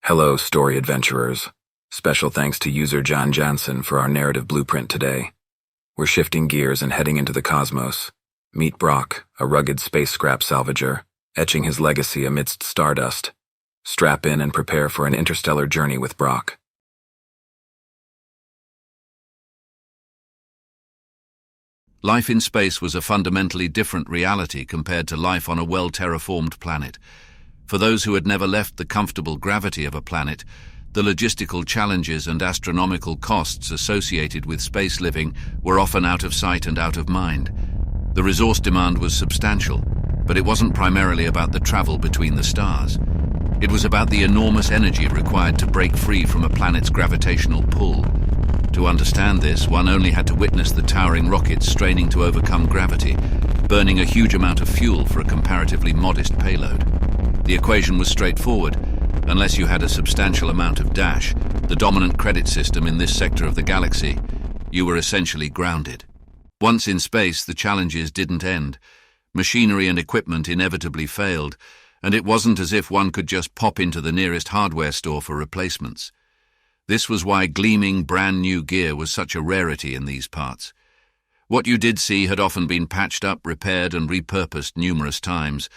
Hello, story adventurers. Special thanks to user John Johnson for our narrative blueprint today. We're shifting gears and heading into the cosmos. Meet Brock, a rugged space scrap salvager, etching his legacy amidst stardust. Strap in and prepare for an interstellar journey with Brock. Life in space was a fundamentally different reality compared to life on a well-terraformed planet. For those who had never left the comfortable gravity of a planet, the logistical challenges and astronomical costs associated with space living were often out of sight and out of mind. The resource demand was substantial, but it wasn't primarily about the travel between the stars. It was about the enormous energy required to break free from a planet's gravitational pull. To understand this, one only had to witness the towering rockets straining to overcome gravity, burning a huge amount of fuel for a comparatively modest payload. The equation was straightforward. Unless you had a substantial amount of dash, the dominant credit system in this sector of the galaxy, you were essentially grounded. Once in space, the challenges didn't end. Machinery and equipment inevitably failed, and it wasn't as if one could just pop into the nearest hardware store for replacements. This was why gleaming, brand-new gear was such a rarity in these parts. What you did see had often been patched up, repaired, and repurposed numerous times.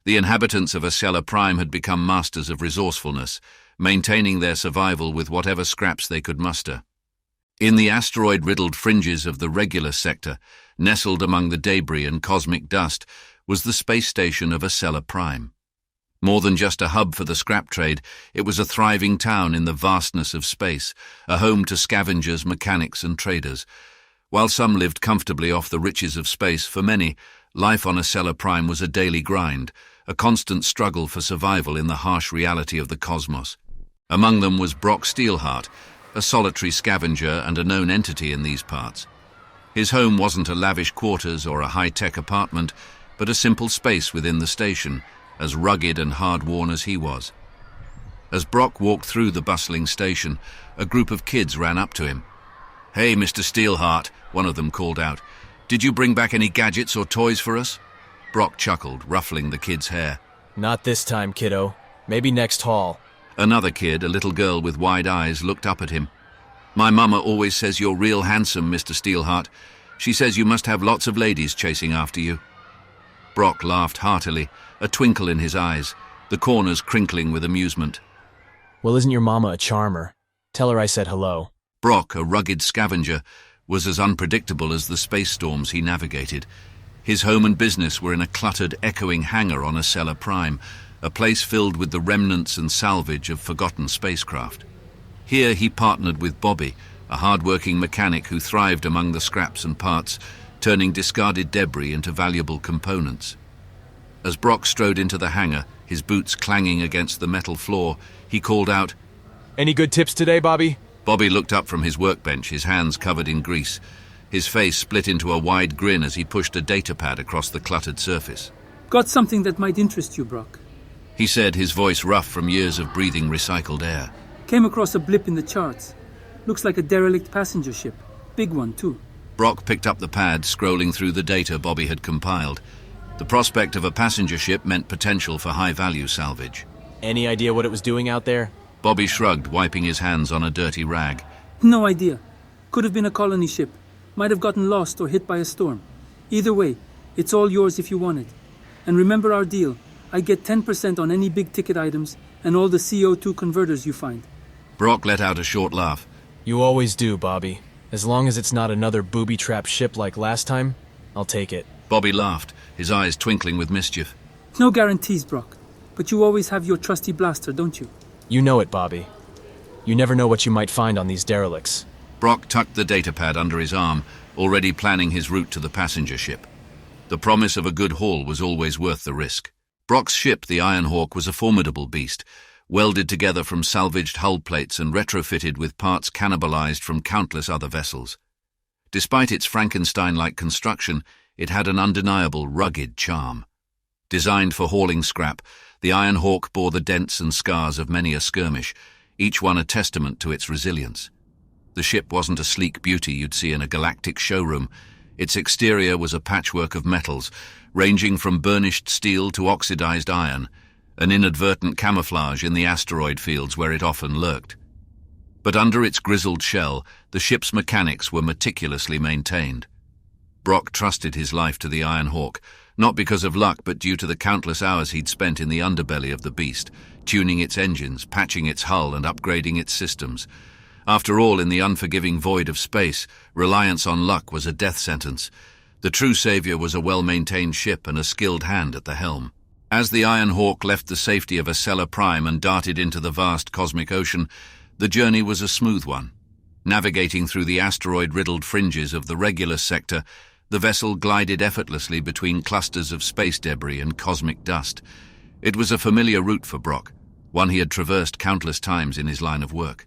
The inhabitants of Acela Prime had become masters of resourcefulness, maintaining their survival with whatever scraps they could muster. In the asteroid-riddled fringes of the Regulus sector, nestled among the debris and cosmic dust, was the space station of Acela Prime. More than just a hub for the scrap trade, it was a thriving town in the vastness of space, a home to scavengers, mechanics, and traders. While some lived comfortably off the riches of space, for many, life on Acela Prime was a daily grind, a constant struggle for survival in the harsh reality of the cosmos. Among them was Brock Steelhart, a solitary scavenger and a known entity in these parts. His home wasn't a lavish quarters or a high-tech apartment, but a simple space within the station, as rugged and hard-worn as he was. As Brock walked through the bustling station, a group of kids ran up to him. "Hey, Mr. Steelhart," one of them called out. "Did you bring back any gadgets or toys for us?" Brock chuckled, ruffling the kid's hair. "Not this time, kiddo. Maybe next haul." Another kid, a little girl with wide eyes, looked up at him. "My mama always says you're real handsome, Mr. Steelhart. She says you must have lots of ladies chasing after you." Brock laughed heartily, a twinkle in his eyes, the corners crinkling with amusement. "Well, isn't your mama a charmer? Tell her I said hello." Brock, a rugged scavenger, was as unpredictable as the space storms he navigated. His home and business were in a cluttered, echoing hangar on Acela Prime, a place filled with the remnants and salvage of forgotten spacecraft. Here he partnered with Bobby, a hard-working mechanic who thrived among the scraps and parts, turning discarded debris into valuable components. As Brock strode into the hangar, his boots clanging against the metal floor, he called out, "Any good tips today, Bobby?" Bobby looked up from his workbench, his hands covered in grease. His face split into a wide grin as he pushed a datapad across the cluttered surface. "Got something that might interest you, Brock," he said, his voice rough from years of breathing recycled air. "Came across a blip in the charts. Looks like a derelict passenger ship. Big one, too." Brock picked up the pad, scrolling through the data Bobby had compiled. The prospect of a passenger ship meant potential for high-value salvage. "Any idea what it was doing out there?" Bobby shrugged, wiping his hands on a dirty rag. "No idea. Could have been a colony ship. Might have gotten lost or hit by a storm. Either way, it's all yours if you want it. And remember our deal. I get 10% on any big-ticket items and all the CO2 converters you find." Brock let out a short laugh. "You always do, Bobby. As long as it's not another booby-trapped ship like last time, I'll take it." Bobby laughed, his eyes twinkling with mischief. "No guarantees, Brock. But you always have your trusty blaster, don't you?" "You know it, Bobby. You never know what you might find on these derelicts." Brock tucked the datapad under his arm, already planning his route to the passenger ship. The promise of a good haul was always worth the risk. Brock's ship, the Iron Hawk, was a formidable beast, welded together from salvaged hull plates and retrofitted with parts cannibalized from countless other vessels. Despite its Frankenstein-like construction, it had an undeniable, rugged charm. Designed for hauling scrap, the Iron Hawk bore the dents and scars of many a skirmish, each one a testament to its resilience. The ship wasn't a sleek beauty you'd see in a galactic showroom. Its exterior was a patchwork of metals, ranging from burnished steel to oxidized iron, an inadvertent camouflage in the asteroid fields where it often lurked. But under its grizzled shell, the ship's mechanics were meticulously maintained. Brock trusted his life to the Iron Hawk, not because of luck but due to the countless hours he'd spent in the underbelly of the beast, tuning its engines, patching its hull and upgrading its systems. After all, in the unforgiving void of space, reliance on luck was a death sentence. The true savior was a well-maintained ship and a skilled hand at the helm. As the Iron Hawk left the safety of Acela Prime and darted into the vast cosmic ocean, the journey was a smooth one. Navigating through the asteroid-riddled fringes of the Regulus sector, the vessel glided effortlessly between clusters of space debris and cosmic dust. It was a familiar route for Brock, one he had traversed countless times in his line of work.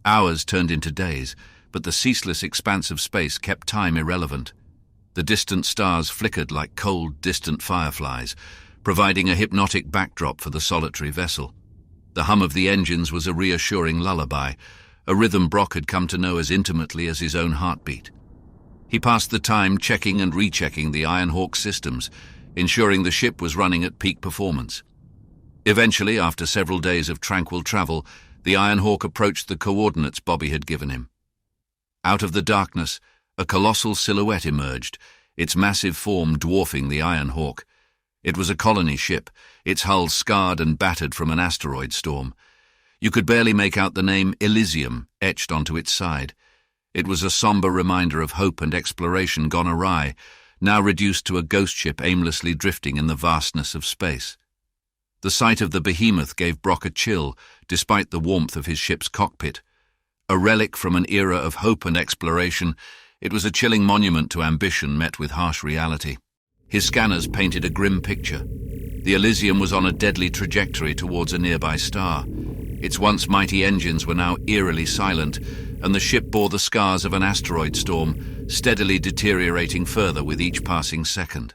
Hours turned into days, but the ceaseless expanse of space kept time irrelevant. The distant stars flickered like cold, distant fireflies, providing a hypnotic backdrop for the solitary vessel. The hum of the engines was a reassuring lullaby, a rhythm Brock had come to know as intimately as his own heartbeat. He passed the time checking and rechecking the Iron Hawk systems, ensuring the ship was running at peak performance. Eventually, after several days of tranquil travel, the Iron Hawk approached the coordinates Bobby had given him. Out of the darkness, a colossal silhouette emerged, its massive form dwarfing the Iron Hawk. It was a colony ship, its hull scarred and battered from an asteroid storm. You could barely make out the name Elysium etched onto its side. It was a somber reminder of hope and exploration gone awry, now reduced to a ghost ship aimlessly drifting in the vastness of space. The sight of the behemoth gave Brock a chill, despite the warmth of his ship's cockpit. A relic from an era of hope and exploration, it was a chilling monument to ambition met with harsh reality. His scanners painted a grim picture. The Elysium was on a deadly trajectory towards a nearby star. Its once mighty engines were now eerily silent, and the ship bore the scars of an asteroid storm, steadily deteriorating further with each passing second.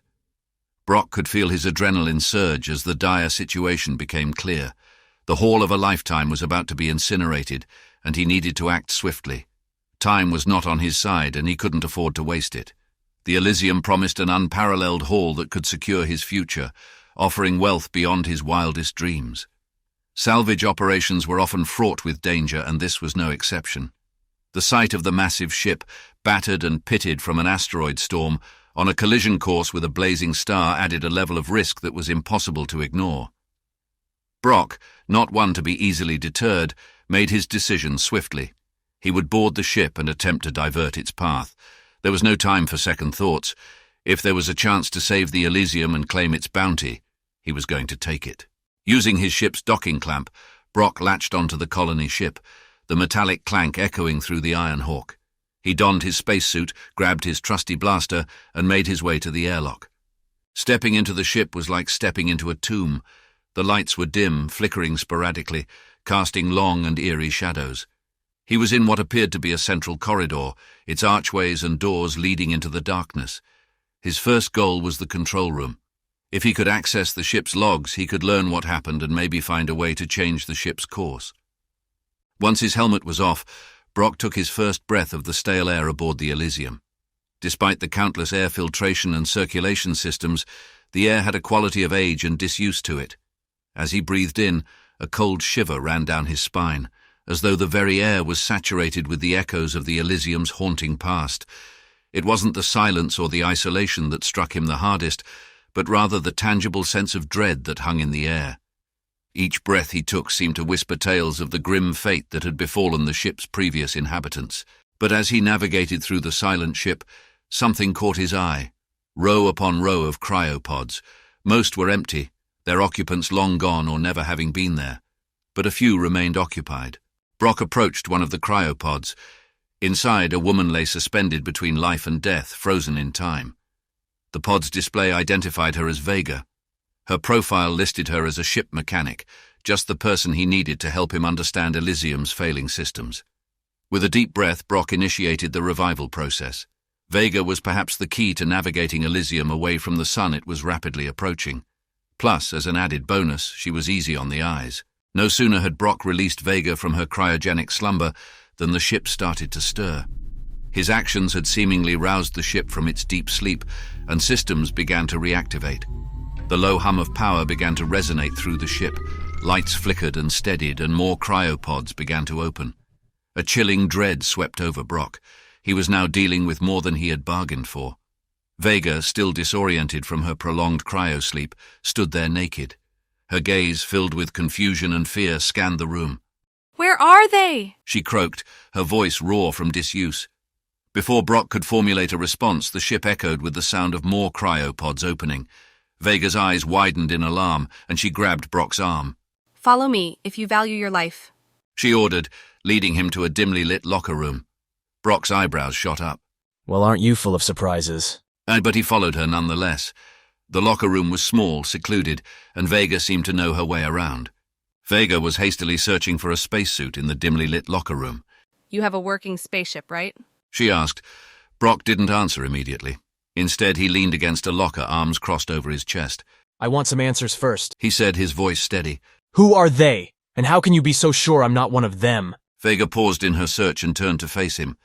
Brock could feel his adrenaline surge as the dire situation became clear. The haul of a lifetime was about to be incinerated, and he needed to act swiftly. Time was not on his side, and he couldn't afford to waste it. The Elysium promised an unparalleled haul that could secure his future, offering wealth beyond his wildest dreams. Salvage operations were often fraught with danger, and this was no exception. The sight of the massive ship, battered and pitted from an asteroid storm, on a collision course with a blazing star added a level of risk that was impossible to ignore. Brock, not one to be easily deterred, made his decision swiftly. He would board the ship and attempt to divert its path. There was no time for second thoughts. If there was a chance to save the Elysium and claim its bounty, he was going to take it. Using his ship's docking clamp, Brock latched onto the colony ship, the metallic clank echoing through the Iron Hawk. He donned his spacesuit, grabbed his trusty blaster, and made his way to the airlock. Stepping into the ship was like stepping into a tomb. The lights were dim, flickering sporadically, casting long and eerie shadows. He was in what appeared to be a central corridor, its archways and doors leading into the darkness. His first goal was the control room. If he could access the ship's logs, he could learn what happened and maybe find a way to change the ship's course. Once his helmet was off, Brock took his first breath of the stale air aboard the Elysium. Despite the countless air filtration and circulation systems, the air had a quality of age and disuse to it. As he breathed in, a cold shiver ran down his spine, as though the very air was saturated with the echoes of the Elysium's haunting past. It wasn't the silence or the isolation that struck him the hardest, but rather the tangible sense of dread that hung in the air. Each breath he took seemed to whisper tales of the grim fate that had befallen the ship's previous inhabitants. But as he navigated through the silent ship, something caught his eye. Row upon row of cryopods. Most were empty, their occupants long gone or never having been there. But a few remained occupied. Brock approached one of the cryopods. Inside, a woman lay suspended between life and death, frozen in time. The pod's display identified her as Vega. Her profile listed her as a ship mechanic, just the person he needed to help him understand Elysium's failing systems. With a deep breath, Brock initiated the revival process. Vega was perhaps the key to navigating Elysium away from the sun it was rapidly approaching. Plus, as an added bonus, she was easy on the eyes. No sooner had Brock released Vega from her cryogenic slumber than the ship started to stir. His actions had seemingly roused the ship from its deep sleep, and systems began to reactivate. The low hum of power began to resonate through the ship. Lights flickered and steadied, and more cryopods began to open. A chilling dread swept over Brock. He was now dealing with more than he had bargained for. Vega, still disoriented from her prolonged cryosleep, stood there naked. Her gaze, filled with confusion and fear, scanned the room. "Where are they?" She croaked, her voice raw from disuse. Before Brock could formulate a response, the ship echoed with the sound of more cryopods opening. Vega's eyes widened in alarm, and she grabbed Brock's arm. "Follow me, if you value your life," she ordered, leading him to a dimly lit locker room. Brock's eyebrows shot up. Well, aren't you full of surprises? But he followed her nonetheless. The locker room was small, secluded, and Vega seemed to know her way around. Vega was hastily searching for a spacesuit in the dimly lit locker room. "You have a working spaceship, right?" she asked. Brock didn't answer immediately. Instead, he leaned against a locker, arms crossed over his chest. I want some answers first, he said, his voice steady. Who are they? And how can you be so sure I'm not one of them? Vega paused in her search and turned to face him.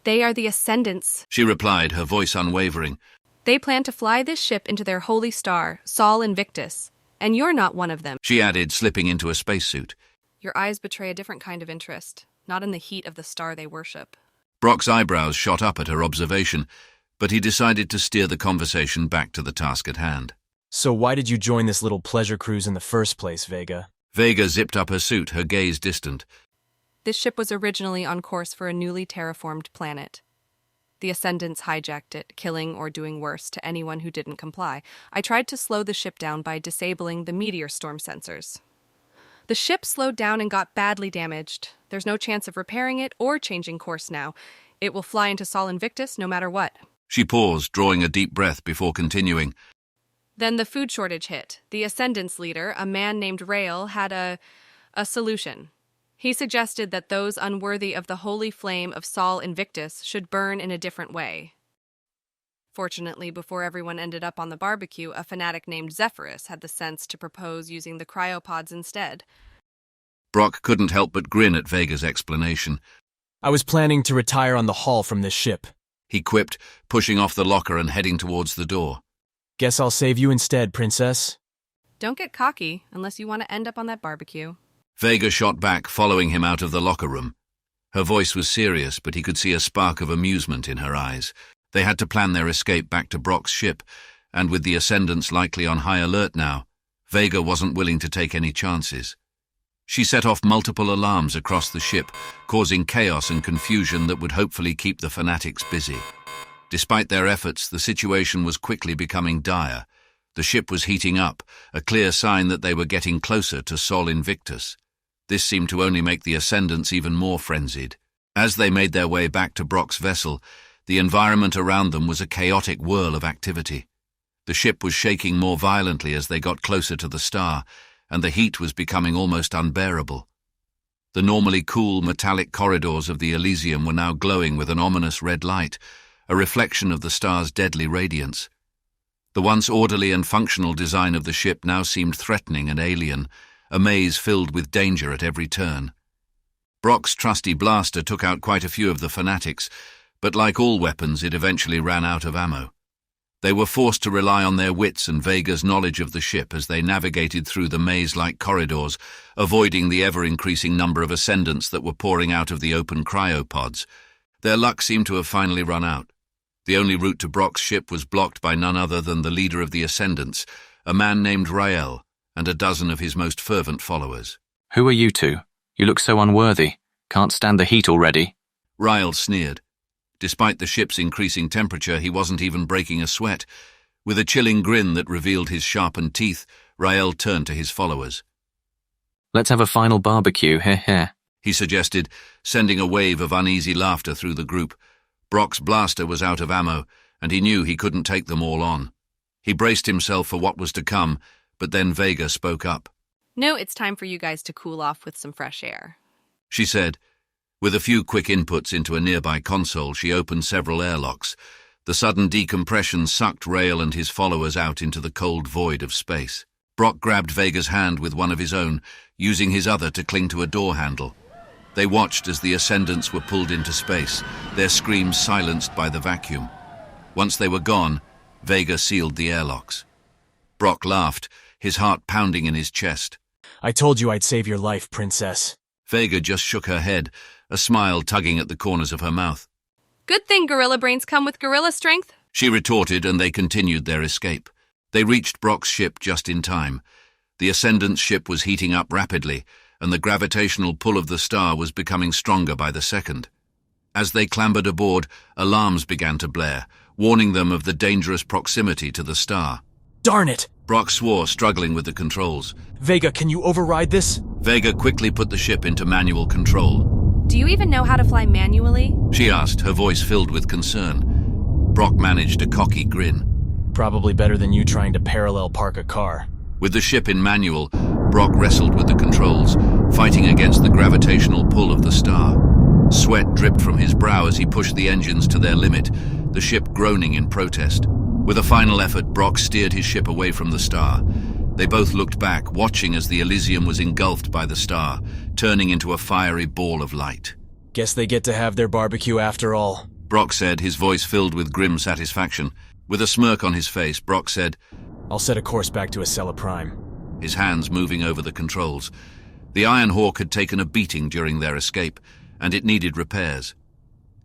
"They are the Ascendants," she replied, her voice unwavering. "They plan to fly this ship into their holy star, Sol Invictus. And you're not one of them," she added, slipping into a spacesuit. "Your eyes betray a different kind of interest, not in the heat of the star they worship." Brock's eyebrows shot up at her observation, but he decided to steer the conversation back to the task at hand. So why did you join this little pleasure cruise in the first place, Vega? Vega zipped up her suit, her gaze distant. This ship was originally on course for a newly terraformed planet. The Ascendants hijacked it, killing or doing worse to anyone who didn't comply. I tried to slow the ship down by disabling the meteor storm sensors. The ship slowed down and got badly damaged. There's no chance of repairing it or changing course now. It will fly into Sol Invictus no matter what. She paused, drawing a deep breath before continuing. Then the food shortage hit. The Ascendants leader, a man named Rael, had a solution. He suggested that those unworthy of the holy flame of Sol Invictus should burn in a different way. Fortunately, before everyone ended up on the barbecue, a fanatic named Zephyrus had the sense to propose using the cryopods instead. Brock couldn't help but grin at Vega's explanation. I was planning to retire on the hull from this ship, he quipped, pushing off the locker and heading towards the door. Guess I'll save you instead, princess. Don't get cocky, unless you want to end up on that barbecue. Vega shot back, following him out of the locker room. Her voice was serious, but he could see a spark of amusement in her eyes. They had to plan their escape back to Brock's ship, and with the Ascendants likely on high alert now, Vega wasn't willing to take any chances. She set off multiple alarms across the ship, causing chaos and confusion that would hopefully keep the fanatics busy. Despite their efforts, the situation was quickly becoming dire. The ship was heating up, a clear sign that they were getting closer to Sol Invictus. This seemed to only make the Ascendants even more frenzied. As they made their way back to Brock's vessel, the environment around them was a chaotic whirl of activity. The ship was shaking more violently as they got closer to the star, and the heat was becoming almost unbearable. The normally cool metallic corridors of the Elysium were now glowing with an ominous red light, a reflection of the star's deadly radiance. The once orderly and functional design of the ship now seemed threatening and alien, a maze filled with danger at every turn. Brock's trusty blaster took out quite a few of the fanatics, but like all weapons, it eventually ran out of ammo. They were forced to rely on their wits and Vega's knowledge of the ship as they navigated through the maze-like corridors, avoiding the ever-increasing number of ascendants that were pouring out of the open cryopods. Their luck seemed to have finally run out. The only route to Brock's ship was blocked by none other than the leader of the Ascendants, a man named Rael, and a dozen of his most fervent followers. Who are you two? You look so unworthy. Can't stand the heat already. Rael sneered. Despite the ship's increasing temperature, he wasn't even breaking a sweat. With a chilling grin that revealed his sharpened teeth, Rael turned to his followers. Let's have a final barbecue, heh, he suggested, sending a wave of uneasy laughter through the group. Brock's blaster was out of ammo, and he knew he couldn't take them all on. He braced himself for what was to come, but then Vega spoke up. "No, it's time for you guys to cool off with some fresh air," she said. With a few quick inputs into a nearby console, she opened several airlocks. The sudden decompression sucked Rael and his followers out into the cold void of space. Brock grabbed Vega's hand with one of his own, using his other to cling to a door handle. They watched as the Ascendants were pulled into space, their screams silenced by the vacuum. Once they were gone, Vega sealed the airlocks. Brock laughed, his heart pounding in his chest. I told you I'd save your life, Princess. Vega just shook her head, a smile tugging at the corners of her mouth. Good thing gorilla brains come with gorilla strength. She retorted, and they continued their escape. They reached Brock's ship just in time. The Ascendant's ship was heating up rapidly, and the gravitational pull of the star was becoming stronger by the second. As they clambered aboard, alarms began to blare, warning them of the dangerous proximity to the star. Darn it! Brock swore, struggling with the controls. Vega, can you override this? Vega quickly put the ship into manual control. Do you even know how to fly manually? She asked, her voice filled with concern. Brock managed a cocky grin. Probably better than you trying to parallel park a car. With the ship in manual, Brock wrestled with the controls, fighting against the gravitational pull of the star. Sweat dripped from his brow as he pushed the engines to their limit, the ship groaning in protest. With a final effort, Brock steered his ship away from the star. They both looked back, watching as the Elysium was engulfed by the star, turning into a fiery ball of light. Guess they get to have their barbecue after all. Brock said, his voice filled with grim satisfaction. With a smirk on his face, Brock said, I'll set a course back to Acela Prime. His hands moving over the controls. The Iron Hawk had taken a beating during their escape, and it needed repairs.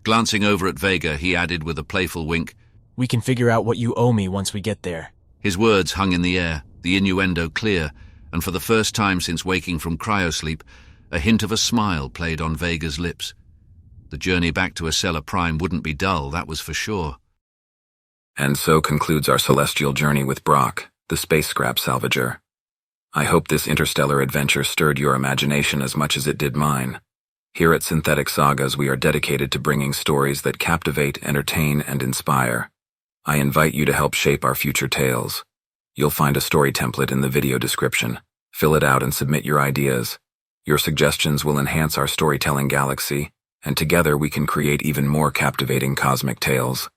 Glancing over at Vega, he added with a playful wink, We can figure out what you owe me once we get there. His words hung in the air, the innuendo clear, and for the first time since waking from cryosleep, a hint of a smile played on Vega's lips. The journey back to Acela Prime wouldn't be dull, that was for sure. And so concludes our celestial journey with Brock, the space scrap salvager. I hope this interstellar adventure stirred your imagination as much as it did mine. Here at Synthetic Sagas, we are dedicated to bringing stories that captivate, entertain, and inspire. I invite you to help shape our future tales. You'll find a story template in the video description. Fill it out and submit your ideas. Your suggestions will enhance our storytelling galaxy, and together we can create even more captivating cosmic tales.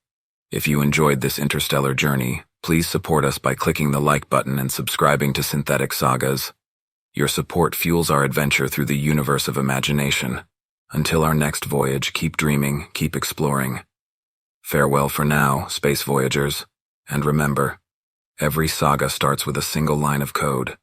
If you enjoyed this interstellar journey, please support us by clicking the like button and subscribing to Synthetic Sagas. Your support fuels our adventure through the universe of imagination. Until our next voyage, keep dreaming, keep exploring. Farewell for now, space voyagers. And remember, every saga starts with a single line of code.